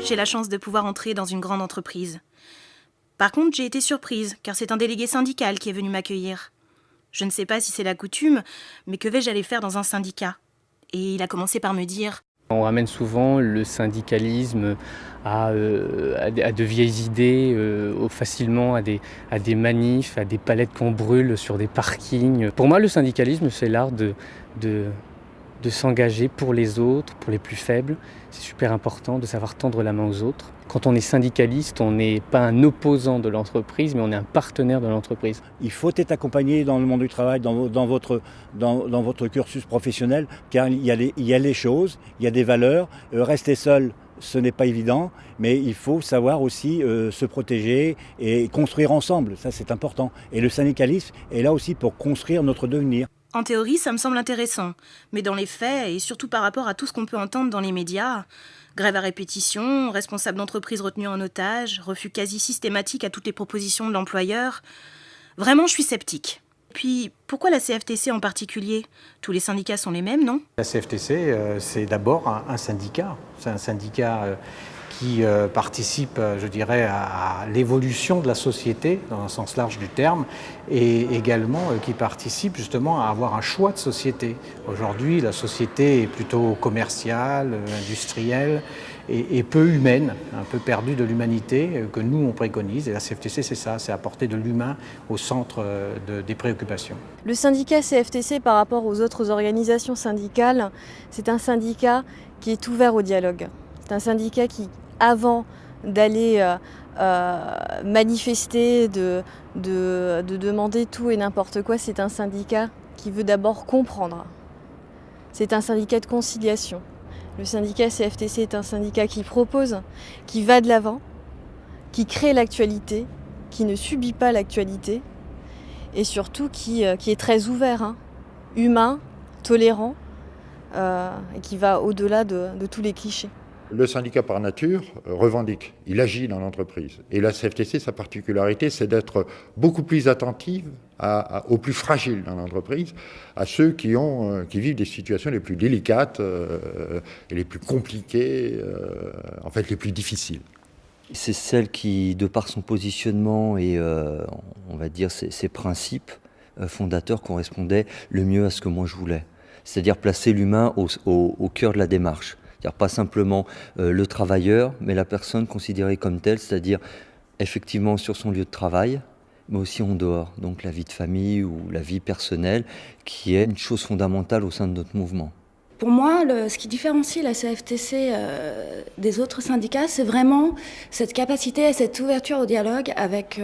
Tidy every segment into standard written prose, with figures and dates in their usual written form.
j'ai la chance de pouvoir entrer dans une grande entreprise. Par contre, j'ai été surprise, car c'est un délégué syndical qui est venu m'accueillir. Je ne sais pas si c'est la coutume, mais que vais-je aller faire dans un syndicat ? Et il a commencé par me dire... On ramène souvent le syndicalisme à de vieilles idées, facilement à des manifs, à des palettes qu'on brûle sur des parkings. Pour moi, le syndicalisme, c'est l'art de s'engager pour les autres, pour les plus faibles. C'est super important de savoir tendre la main aux autres. Quand on est syndicaliste, on n'est pas un opposant de l'entreprise, mais on est un partenaire de l'entreprise. Il faut être accompagné dans le monde du travail, dans votre cursus professionnel, car il y a les choses, il y a des valeurs. Rester seul, ce n'est pas évident, mais il faut savoir aussi se protéger et construire ensemble. Ça, c'est important. Et le syndicalisme est là aussi pour construire notre devenir. En théorie, ça me semble intéressant, mais dans les faits, et surtout par rapport à tout ce qu'on peut entendre dans les médias, grève à répétition, responsables d'entreprise retenus en otage, refus quasi systématique à toutes les propositions de l'employeur, vraiment je suis sceptique. Puis, pourquoi la CFTC en particulier ? Tous les syndicats sont les mêmes, non ? La CFTC, c'est d'abord un syndicat. C'est un syndicat qui participe, je dirais, à l'évolution de la société, dans un sens large du terme, et également qui participe justement à avoir un choix de société. Aujourd'hui, la société est plutôt commerciale, industrielle, et peu humaine, un peu perdue de l'humanité que nous on préconise. Et la CFTC, c'est ça, c'est apporter de l'humain au centre des préoccupations. Le syndicat CFTC par rapport aux autres organisations syndicales, c'est un syndicat qui est ouvert au dialogue. C'est un syndicat qui, avant d'aller manifester, de demander tout et n'importe quoi, c'est un syndicat qui veut d'abord comprendre. C'est un syndicat de conciliation. Le syndicat CFTC est un syndicat qui propose, qui va de l'avant, qui crée l'actualité, qui ne subit pas l'actualité et surtout qui est très ouvert, humain, tolérant et qui va au-delà de tous les clichés. Le syndicat par nature revendique, il agit dans l'entreprise. Et la CFTC, sa particularité, c'est d'être beaucoup plus attentive aux plus fragiles dans l'entreprise, à ceux qui vivent des situations les plus délicates et les plus compliquées, en fait les plus difficiles. C'est celle qui, de par son positionnement et on va dire ses principes fondateurs, correspondait le mieux à ce que moi je voulais. C'est-à-dire placer l'humain au cœur de la démarche. C'est-à-dire pas simplement le travailleur, mais la personne considérée comme telle, c'est-à-dire effectivement sur son lieu de travail, mais aussi en dehors, donc la vie de famille ou la vie personnelle, qui est une chose fondamentale au sein de notre mouvement. Pour moi, ce qui différencie la CFTC des autres syndicats, c'est vraiment cette capacité et cette ouverture au dialogue avec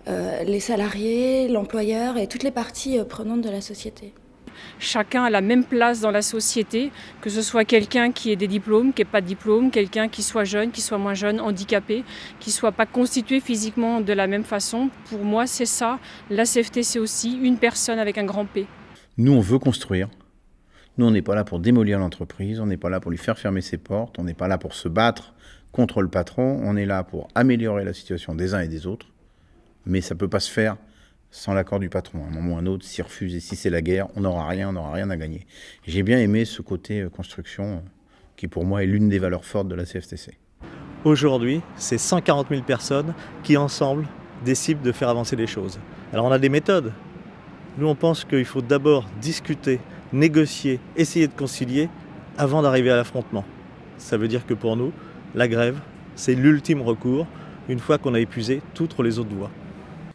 les salariés, l'employeur et toutes les parties prenantes de la société. Chacun a la même place dans la société, que ce soit quelqu'un qui ait des diplômes, qui n'ait pas de diplôme, quelqu'un qui soit jeune, qui soit moins jeune, handicapé, qui ne soit pas constitué physiquement de la même façon. Pour moi, c'est ça. La CFTC aussi, une personne avec un grand P. Nous, on veut construire. Nous, on n'est pas là pour démolir l'entreprise, on n'est pas là pour lui faire fermer ses portes, on n'est pas là pour se battre contre le patron, on est là pour améliorer la situation des uns et des autres. Mais ça ne peut pas se faire sans l'accord du patron. À un moment ou à un autre, s'il refuse et si c'est la guerre, on n'aura rien à gagner. Et j'ai bien aimé ce côté construction qui pour moi est l'une des valeurs fortes de la CFTC. Aujourd'hui, c'est 140 000 personnes qui ensemble décident de faire avancer les choses. Alors on a des méthodes. Nous on pense qu'il faut d'abord discuter, négocier, essayer de concilier avant d'arriver à l'affrontement. Ça veut dire que pour nous, la grève, c'est l'ultime recours une fois qu'on a épuisé toutes les autres voies.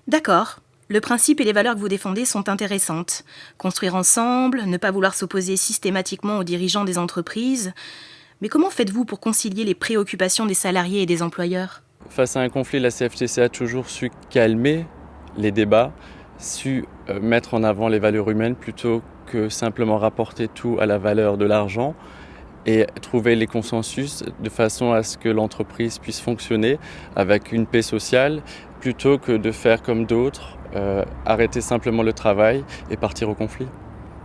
D'accord. Le principe et les valeurs que vous défendez sont intéressantes. Construire ensemble, ne pas vouloir s'opposer systématiquement aux dirigeants des entreprises. Mais comment faites-vous pour concilier les préoccupations des salariés et des employeurs ? Face à un conflit, la CFTC a toujours su calmer les débats, su mettre en avant les valeurs humaines plutôt que simplement rapporter tout à la valeur de l'argent et trouver les consensus de façon à ce que l'entreprise puisse fonctionner avec une paix sociale plutôt que de faire comme d'autres, arrêter simplement le travail et partir au conflit.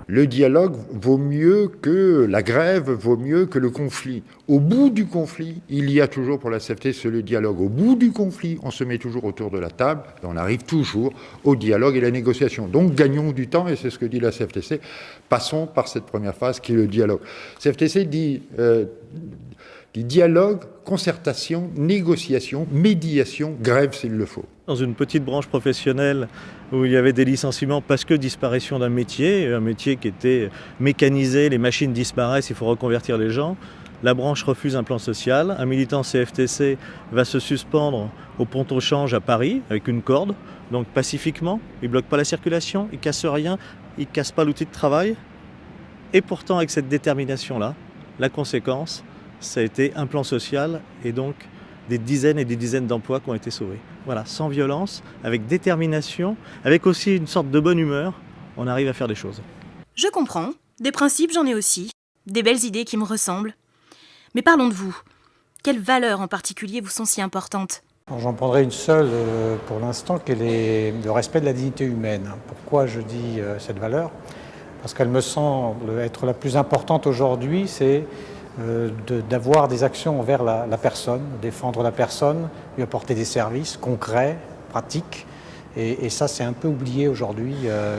Le dialogue vaut mieux que la grève, vaut mieux que le conflit. Au bout du conflit, il y a toujours pour la CFTC le dialogue. Au bout du conflit, on se met toujours autour de la table et on arrive toujours au dialogue et la négociation. Donc gagnons du temps et c'est ce que dit la CFTC. Passons par cette première phase qui est le dialogue. CFTC dit Dialogue, concertation, négociation, médiation, grève s'il le faut. Dans une petite branche professionnelle où il y avait des licenciements parce que disparition d'un métier, un métier qui était mécanisé, les machines disparaissent, il faut reconvertir les gens. La branche refuse un plan social. Un militant CFTC va se suspendre au pont au change à Paris avec une corde, donc pacifiquement. Il ne bloque pas la circulation, il ne casse rien, il ne casse pas l'outil de travail. Et pourtant, avec cette détermination-là, la conséquence, ça a été un plan social et donc des dizaines et des dizaines d'emplois qui ont été sauvés. Voilà, sans violence, avec détermination, avec aussi une sorte de bonne humeur, on arrive à faire des choses. Je comprends. Des principes, j'en ai aussi. Des belles idées qui me ressemblent. Mais parlons de vous. Quelles valeurs en particulier vous sont si importantes ? J'en prendrai une seule pour l'instant, qui est le respect de la dignité humaine. Pourquoi je dis cette valeur ? Parce qu'elle me semble être la plus importante aujourd'hui, c'est d'avoir des actions envers la personne, défendre la personne, lui apporter des services concrets, pratiques. Et ça, c'est un peu oublié aujourd'hui.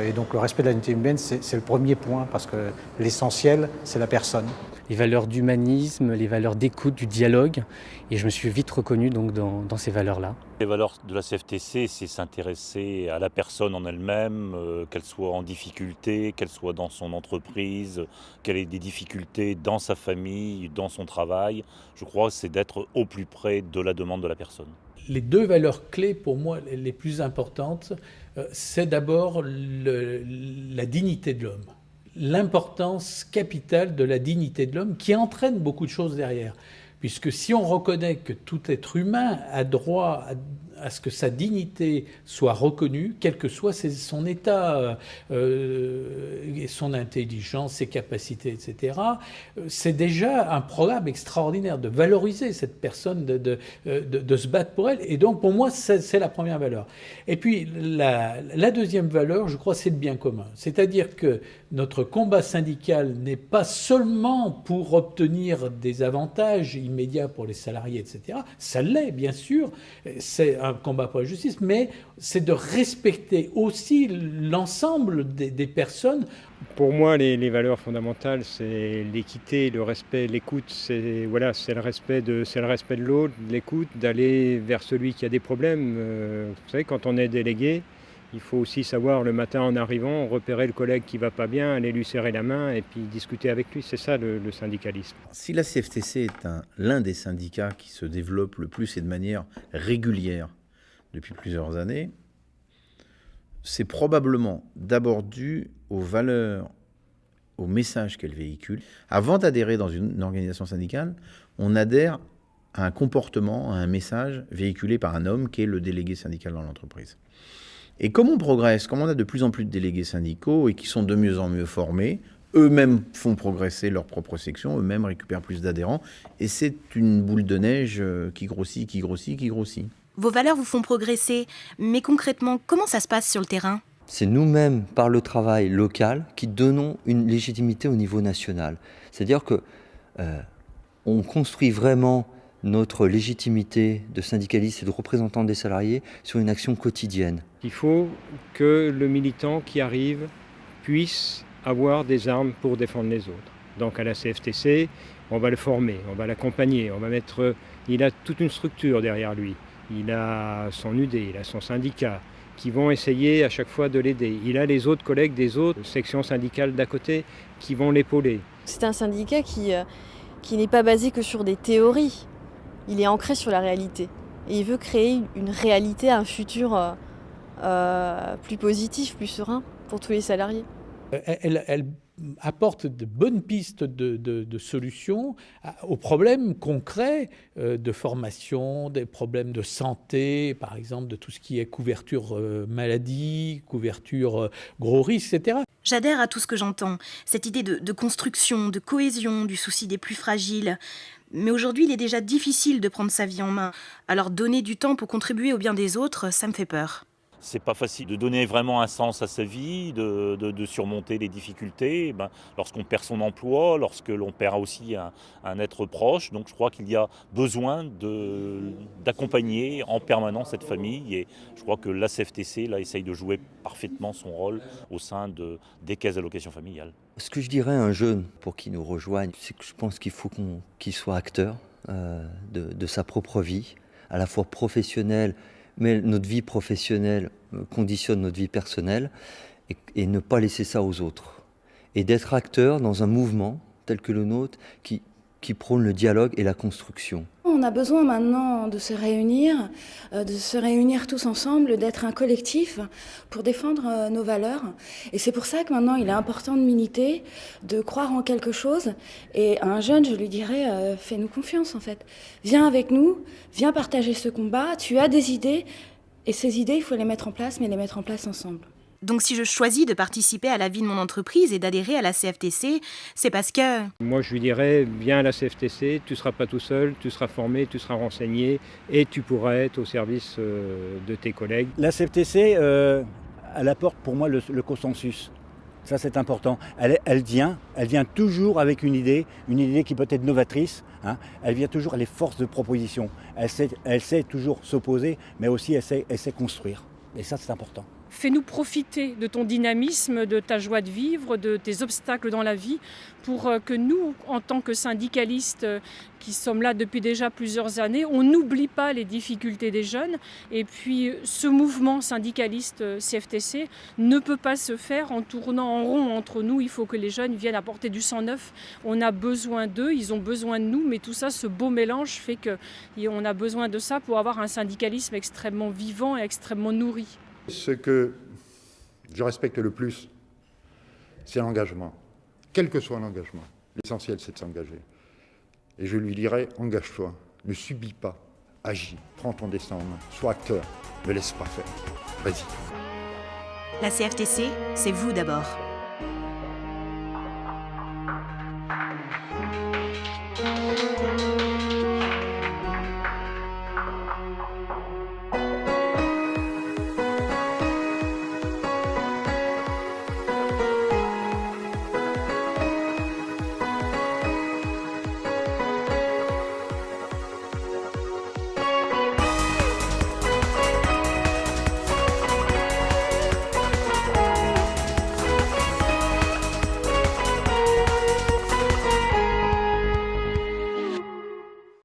Et donc le respect de la dignité humaine, c'est le premier point, parce que l'essentiel, c'est la personne. Les valeurs d'humanisme, les valeurs d'écoute, du dialogue. Et je me suis vite reconnu donc dans ces valeurs-là. Les valeurs de la CFTC, c'est s'intéresser à la personne en elle-même, qu'elle soit en difficulté, qu'elle soit dans son entreprise, qu'elle ait des difficultés dans sa famille, dans son travail. Je crois que c'est d'être au plus près de la demande de la personne. Les deux valeurs clés pour moi les plus importantes, c'est d'abord la dignité de l'homme. L'importance capitale de la dignité de l'homme qui entraîne beaucoup de choses derrière. Puisque si on reconnaît que tout être humain a droit à ce que sa dignité soit reconnue, quel que soit son état, son intelligence, ses capacités, etc., c'est déjà un programme extraordinaire de valoriser cette personne, de se battre pour elle. Et donc pour moi, c'est la première valeur. Et puis la deuxième valeur, je crois, c'est le bien commun. C'est-à-dire que notre combat syndical n'est pas seulement pour obtenir des avantages immédiats pour les salariés, etc. Ça l'est, bien sûr. C'est un combat pour la justice, mais c'est de respecter aussi l'ensemble des personnes. Pour moi, les valeurs fondamentales, c'est l'équité, le respect, l'écoute. C'est le respect de l'autre, l'écoute, d'aller vers celui qui a des problèmes. Vous savez, quand on est délégué, il faut aussi savoir le matin en arrivant, repérer le collègue qui ne va pas bien, aller lui serrer la main et puis discuter avec lui. C'est ça le syndicalisme. Si la CFTC est l'un des syndicats qui se développe le plus et de manière régulière depuis plusieurs années, c'est probablement d'abord dû aux valeurs, aux messages qu'elle véhicule. Avant d'adhérer dans une organisation syndicale, on adhère à un comportement, à un message véhiculé par un homme qui est le délégué syndical dans l'entreprise. Et comme on progresse, comme on a de plus en plus de délégués syndicaux et qui sont de mieux en mieux formés, eux-mêmes font progresser leur propre section, eux-mêmes récupèrent plus d'adhérents, et c'est une boule de neige qui grossit, qui grossit, qui grossit. Vos valeurs vous font progresser, mais concrètement, comment ça se passe sur le terrain ? C'est nous-mêmes, par le travail local, qui donnons une légitimité au niveau national. C'est-à-dire que on construit vraiment notre légitimité de syndicaliste et de représentant des salariés sur une action quotidienne. Il faut que le militant qui arrive puisse avoir des armes pour défendre les autres. Donc à la CFTC, on va le former, on va l'accompagner, il a toute une structure derrière lui. Il a son UD, il a son syndicat, qui vont essayer à chaque fois de l'aider. Il a les autres collègues des autres sections syndicales d'à côté qui vont l'épauler. C'est un syndicat qui n'est pas basé que sur des théories. Il est ancré sur la réalité. Et il veut créer une réalité, un futur plus positif, plus serein pour tous les salariés. Elle apporte de bonnes pistes de solutions aux problèmes concrets de formation, des problèmes de santé, par exemple, de tout ce qui est couverture maladie, couverture gros risques, etc. J'adhère à tout ce que j'entends. Cette idée de construction, de cohésion, du souci des plus fragiles. Mais aujourd'hui, il est déjà difficile de prendre sa vie en main. Alors donner du temps pour contribuer au bien des autres, ça me fait peur. C'est pas facile de donner vraiment un sens à sa vie, de surmonter les difficultés, lorsqu'on perd son emploi, lorsque l'on perd aussi un être proche. Donc je crois qu'il y a besoin d'accompagner en permanence cette famille. Et je crois que la CFTC essaye de jouer parfaitement son rôle au sein des caisses d'allocation familiale. Ce que je dirais à un jeune pour qu'il nous rejoigne, c'est que je pense qu'il faut qu'il soit acteur de sa propre vie, à la fois professionnelle, mais notre vie professionnelle conditionne notre vie personnelle, et ne pas laisser ça aux autres. Et d'être acteur dans un mouvement tel que le nôtre qui prône le dialogue et la construction. On a besoin maintenant de se réunir tous ensemble, d'être un collectif pour défendre nos valeurs. Et c'est pour ça que maintenant il est important de militer, de croire en quelque chose. Et à un jeune, je lui dirais, fais-nous confiance en fait. Viens avec nous, viens partager ce combat, tu as des idées, et ces idées, il faut les mettre en place, mais les mettre en place ensemble. Donc si je choisis de participer à la vie de mon entreprise et d'adhérer à la CFTC, c'est parce que... Moi, je lui dirais, viens à la CFTC, tu ne seras pas tout seul, tu seras formé, tu seras renseigné et tu pourras être au service de tes collègues. La CFTC, elle apporte pour moi le consensus. Ça, c'est important. Elle vient toujours avec une idée qui peut être novatrice. Hein. Elle vient toujours, elle est force de proposition. Elle sait toujours s'opposer, mais aussi elle sait construire. Et ça, c'est important. Fais-nous profiter de ton dynamisme, de ta joie de vivre, de tes obstacles dans la vie, pour que nous, en tant que syndicalistes qui sommes là depuis déjà plusieurs années, on n'oublie pas les difficultés des jeunes. Et puis ce mouvement syndicaliste CFTC ne peut pas se faire en tournant en rond entre nous. Il faut que les jeunes viennent apporter du sang neuf. On a besoin d'eux, ils ont besoin de nous, mais tout ça, ce beau mélange fait qu'on a besoin de ça pour avoir un syndicalisme extrêmement vivant et extrêmement nourri. Ce que je respecte le plus, c'est l'engagement. Quel que soit l'engagement, l'essentiel c'est de s'engager. Et je lui dirais, engage-toi, ne subis pas, agis, prends ton destin en main, sois acteur, ne laisse pas faire, vas-y. La CFTC, c'est vous d'abord.